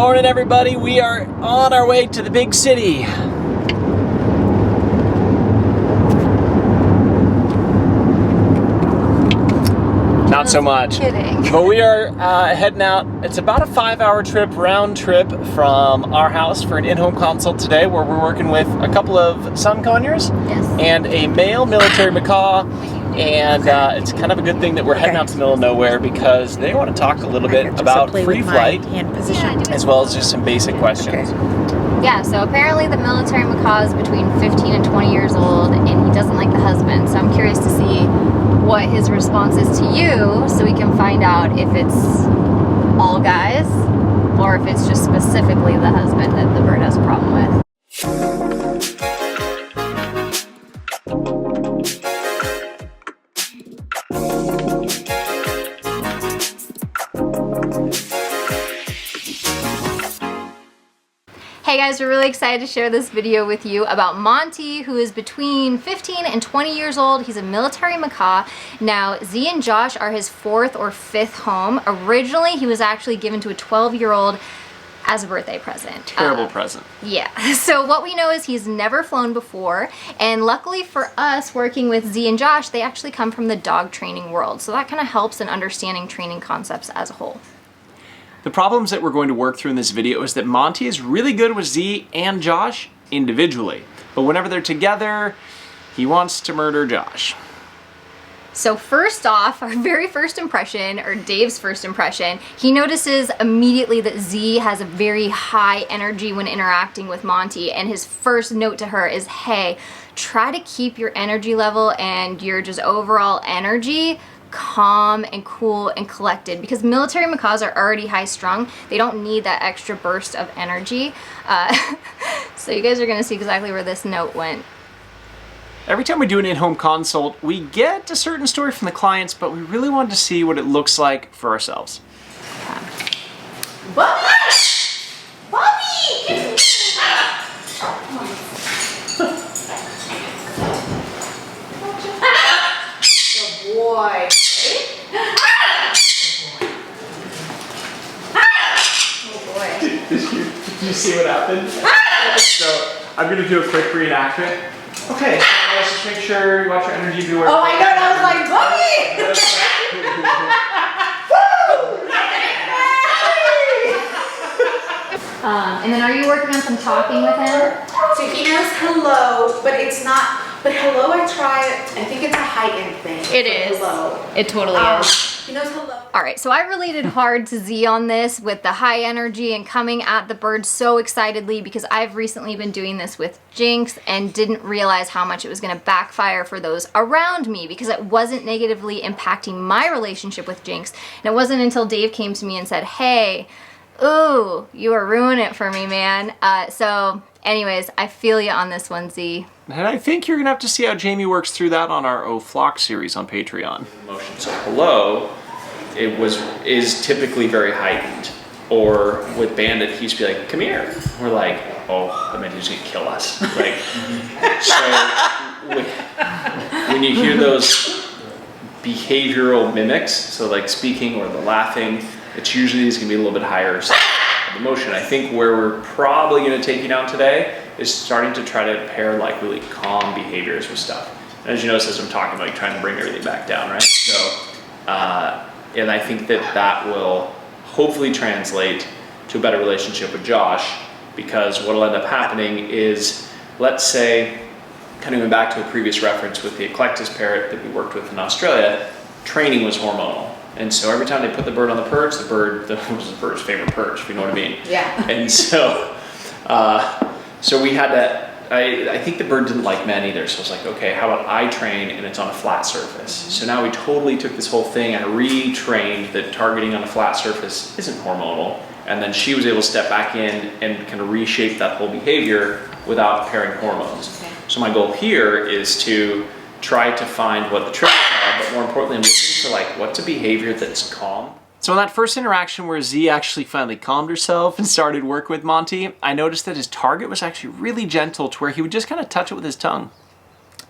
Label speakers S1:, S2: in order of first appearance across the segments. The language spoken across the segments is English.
S1: morning, everybody. We are on our way to the big city. Not so much.
S2: Kidding.
S1: But we are heading out. It's about a 5-hour trip, round trip from our house for an in-home consult today, where we're working with a couple of sun conures and a male military macaw. And it's kind of a good thing that we're heading out to the middle of nowhere, because they want to talk a little bit about free flight, as well as just some basic questions.
S2: Yeah, so apparently the military macaw is between 15 and 20 years old, and he doesn't like the husband. So I'm curious to see what his response is to you, so we can find out if it's all guys or if it's just specifically the husband that the bird has a problem with. Hey guys, we're really excited to share this video with you about Monte, who is between 15 and 20 years old. He's a military macaw. Now, Z and Josh are his 4th or 5th home. Originally, he was actually given to a 12-year-old as a birthday present.
S1: Terrible present.
S2: Yeah, so what we know is he's never flown before, and luckily for us working with Z and Josh, they actually come from the dog training world. So that kind of helps in understanding training concepts as a whole.
S1: The problems that we're going to work through in this video is that Monte is really good with Z and Josh individually, but whenever they're together, he wants to murder Josh.
S2: So first off, our very first impression, or Dave's first impression, he notices immediately that Z has a very high energy when interacting with Monte, and his first note to her is, hey, try to keep your energy level and your just overall energy calm and cool and collected, because military macaws are already high strung. They don't need that extra burst of energy. So you guys are gonna see exactly where this note went.
S1: Every time we do an in-home consult, we get a certain story from the clients, but we really wanted to see what it looks like for ourselves.
S3: Bobby! Bobby! Good boy. Oh boy.
S1: Did you see what happened? So I'm gonna do a quick reenactment. Okay, so let's just make sure you watch your energy, be aware.
S3: Oh my god, I was like, Bobby!
S2: And then are you working on some talking with him?
S3: So he knows hello, but it's not, but hello I try, I think it's a heightened thing.
S2: It is.
S3: Hello.
S2: It totally is.
S3: He knows hello.
S2: All right, so I related hard to Z on this with the high energy and coming at the bird so excitedly, because I've recently been doing this with JINX and didn't realize how much it was gonna backfire for those around me, because it wasn't negatively impacting my relationship with JINX. And it wasn't until Dave came to me and said, hey, ooh, you are ruining it for me, man. So anyways, I feel you on this one, Z.
S1: And I think you're gonna have to see how Jamie works through that on our O Flock series on Patreon. So hello, is typically very heightened. Or with Bandit, he used to be like, come here. We're like, oh, I meant he's gonna kill us. Like, so when you hear those behavioral mimics, so like speaking or the laughing, it's usually is gonna be a little bit higher side of emotion. I think where we're probably gonna take you down today is starting to try to pair like really calm behaviors with stuff. And as you notice, as I'm talking about, trying to bring everything back down, right? So, and I think that will hopefully translate to a better relationship with Josh, because what'll end up happening is, let's say, kind of going back to a previous reference with the eclectus parrot that we worked with in Australia, training was hormonal. And so every time they put the bird on the perch, the bird was the bird's favorite perch, if you know what I mean.
S3: Yeah.
S1: And so, so we had to, I think the bird didn't like men either, so I was like, okay, how about I train and it's on a flat surface? So now we totally took this whole thing and retrained that targeting on a flat surface isn't hormonal, and then she was able to step back in and kind of reshape that whole behavior without pairing hormones. Okay. So my goal here is to try to find what the triggers are, but more importantly, I'm looking for like, what's a behavior that's calm? So in that first interaction where Z actually finally calmed herself and started working with Monte, I noticed that his target was actually really gentle, to where he would just kind of touch it with his tongue.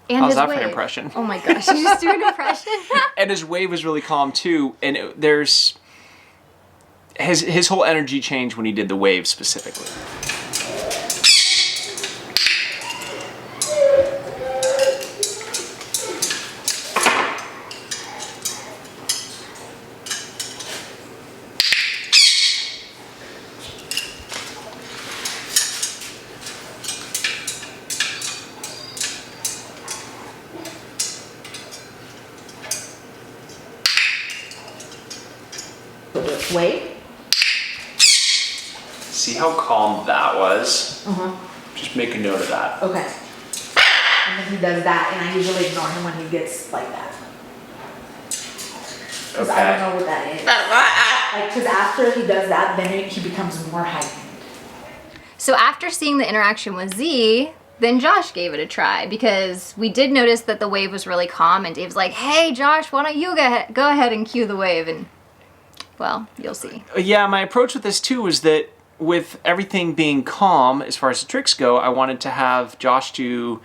S2: And
S1: how's
S2: his
S1: that
S2: wave.
S1: for an impression?
S2: Oh my gosh, you just do an impression?
S1: And his wave was really calm too. And there's, his whole energy changed when he did the wave specifically.
S3: Wait.
S1: See how calm that was? Just make a note of that.
S3: Okay. And then he does that, and I usually ignore him when he gets like that. Because I don't know what that is. Like, because after he does that, then he becomes more heightened.
S2: So after seeing the interaction with Z, then Josh gave it a try because we did notice that the wave was really calm, and Dave's like, hey Josh, why don't you go ahead and cue the wave, and well, you'll see.
S1: Yeah, my approach with this too was that with everything being calm as far as the tricks go, I wanted to have Josh do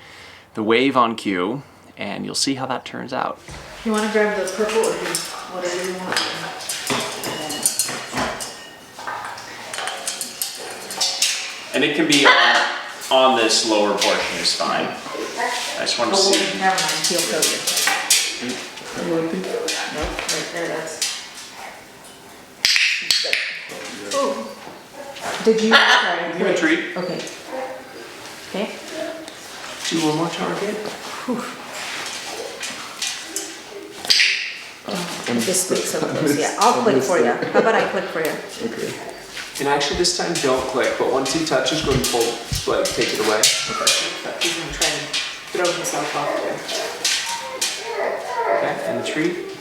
S1: the wave on cue, and you'll see how that turns out.
S3: You want to grab the purple or the whatever you want?
S1: And it can be on this lower portion is fine. I just want to see.
S3: Never mind, he'll show you. Nope, right there, that's... Oh. Did you? Sorry.
S1: Give it a treat.
S3: Okay. Okay.
S1: Do one more target.
S3: This sticks so close. Yeah, I'll click for you. How about I click for you?
S1: Okay. And actually this time don't click, but once he touches, go and pull, like, take it away. Okay.
S3: He's gonna try and throw himself off there.
S1: Okay, and the treat.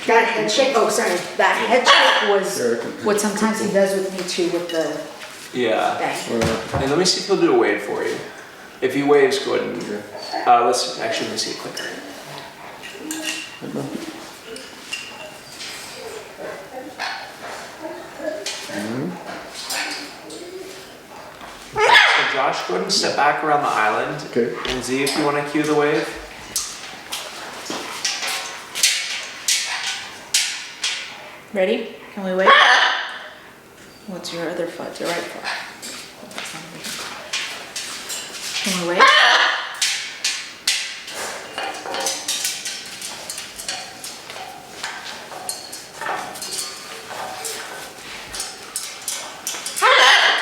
S3: That head shake, oh sorry, that head shake was what sometimes he does with me too with the
S1: Yeah.
S3: bang.
S1: And let me see if he'll do a wave for you. If he waves, go ahead and let's see a clicker. So Josh, go ahead and step back around the island.
S4: Okay.
S1: And Z, if you want to cue the wave.
S3: Ready? Can we wait? What's your other foot? Your right foot. Can we wait?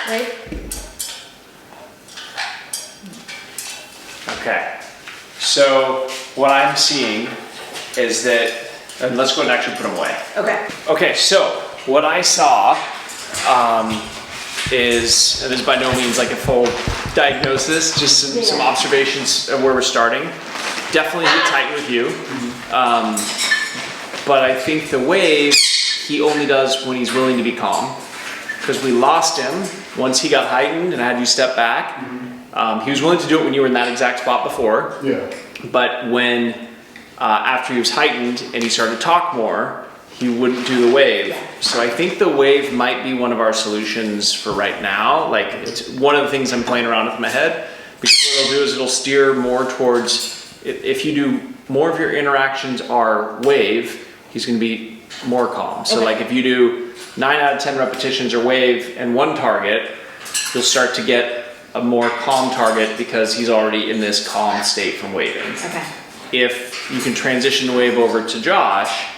S3: Wait.
S1: Okay. So what I'm seeing is that, and let's go and actually put them away.
S3: Okay.
S1: Okay, so what I saw is, and this is by no means like a full diagnosis, just some observations of where we're starting. Definitely gets heightened with you. But I think the wave, he only does when he's willing to be calm. Because we lost him once he got heightened and had you step back. He was willing to do it when you were in that exact spot before.
S4: Yeah.
S1: But when, after he was heightened and he started to talk more, he wouldn't do the wave. So I think the wave might be one of our solutions for right now. Like, it's one of the things I'm playing around with in my head. Because what it'll do is it'll steer more towards, if you do more of your interactions are wave, he's gonna be more calm. So like if you do 9 out of 10 repetitions are wave and one target, you'll start to get a more calm target because he's already in this calm state from waving.
S3: Okay.
S1: If you can transition the wave over to Josh,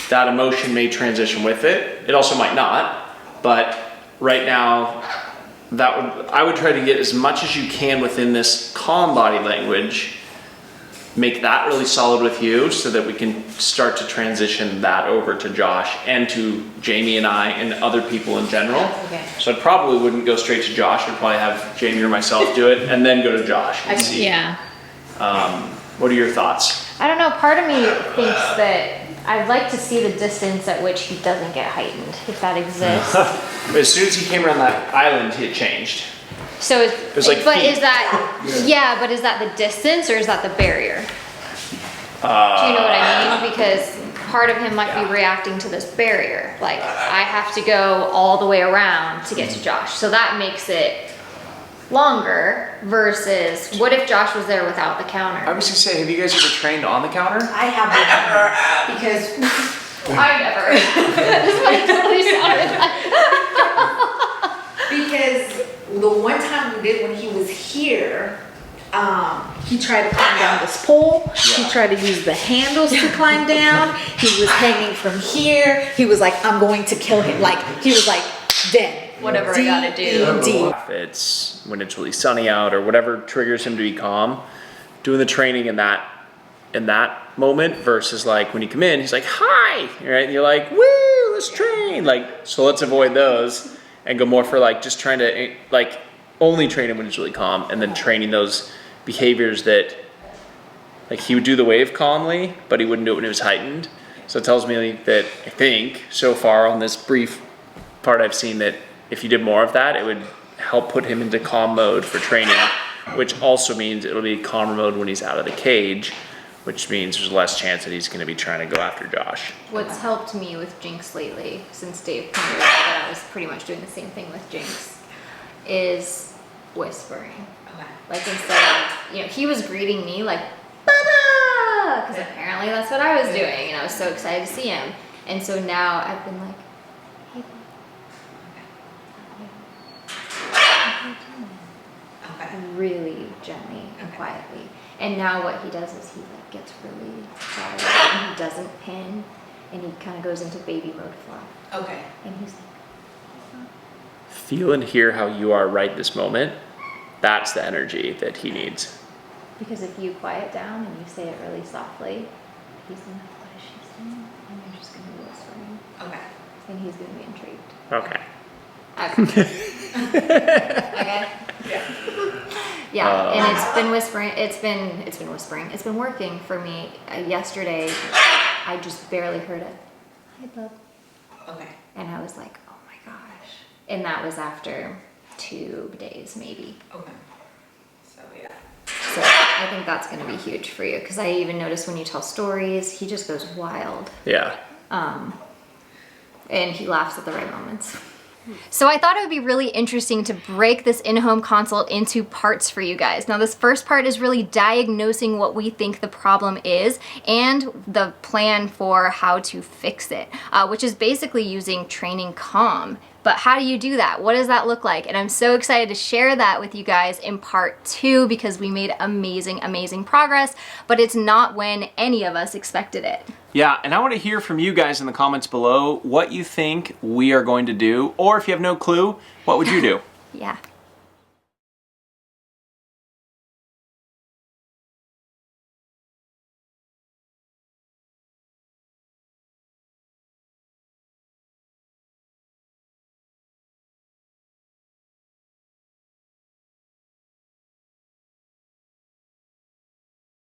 S1: that emotion may transition with it. It also might not, but right now, I would try to get as much as you can within this calm body language, make that really solid with you so that we can start to transition that over to Josh and to Jamie and I and other people in general.
S3: Okay.
S1: So I probably wouldn't go straight to Josh. I'd probably have Jamie or myself do it and then go to Josh and see.
S2: Yeah.
S1: What are your thoughts?
S2: I don't know, part of me thinks that I'd like to see the distance at which he doesn't get heightened, if that exists.
S1: As soon as he came around that island, it changed.
S2: So
S1: It was like
S2: but
S1: feet.
S2: is that, yeah, but is that the distance or is that the barrier? Do you know what I mean? Because part of him might be reacting to this barrier. Like, I have to go all the way around to get to Josh. So that makes it longer versus what if Josh was there without the counter?
S1: I was gonna say, have you guys ever trained on the counter?
S3: I have never because
S2: I never. That's what it totally sounded
S3: tried to climb down this pole. He tried to use the handles to climb down. He was hanging from here. He was like, I'm going to kill him. Like, he was like, then.
S2: Whatever I gotta do.
S1: If it's when it's really sunny out or whatever triggers him to be calm, doing the training in that moment versus like when you come in, he's like, hi, right? And you're like, woo, let's train. Like, so let's avoid those and go more for like just trying to like only train him when he's really calm, and then training those behaviors that like he would do the wave calmly, but he wouldn't do it when he was heightened. So it tells me that I think so far on this brief part I've seen that if you did more of that, it would help put him into calm mode for training, which also means it'll be calmer mode when he's out of the cage, which means there's less chance that he's going to be trying to go after Josh.
S2: What's helped me with JINX lately, since Dave pointed out that I was pretty much doing the same thing with JINX, is whispering.
S3: Okay.
S2: Like instead of, you know, he was greeting me like, Baba! Because apparently that's what I was doing, and I was so excited to see him. And so now I've been like, hey,
S3: Okay.
S2: really gently and
S3: Okay.
S2: quietly. And now what he does is he like gets really quiet and he doesn't pin, and he kind of goes into baby mode fluff.
S3: Okay.
S2: And he's like,
S1: Feel and hear how you are right this moment. That's the energy that he needs.
S2: because if you quiet down and you say it really softly, he's like, what is she saying? And you're just gonna be whispering,
S3: Okay.
S2: and he's gonna be intrigued.
S1: Okay.
S2: Okay. Okay.
S3: Yeah.
S2: Yeah, and it's been whispering. It's been whispering. It's been working for me. Yesterday, I just barely heard it. Hi, bub.
S3: Okay.
S2: And I was like, oh my gosh. And that was after 2 days, maybe.
S3: Okay. So yeah.
S2: So I think that's going to be huge for you, because I even noticed when you tell stories, he just goes wild.
S1: Yeah.
S2: And he laughs at the right moments. So I thought it would be really interesting to break this in-home consult into parts for you guys. Now this first part is really diagnosing what we think the problem is and the plan for how to fix it, which is basically using training calm. But how do you do that? What does that look like? And I'm so excited to share that with you guys in part 2, because we made amazing, amazing progress, but it's not when any of us expected it.
S1: Yeah, and I want to hear from you guys in the comments below what you think we are going to do, or if you have no clue, what would you do?
S2: Yeah.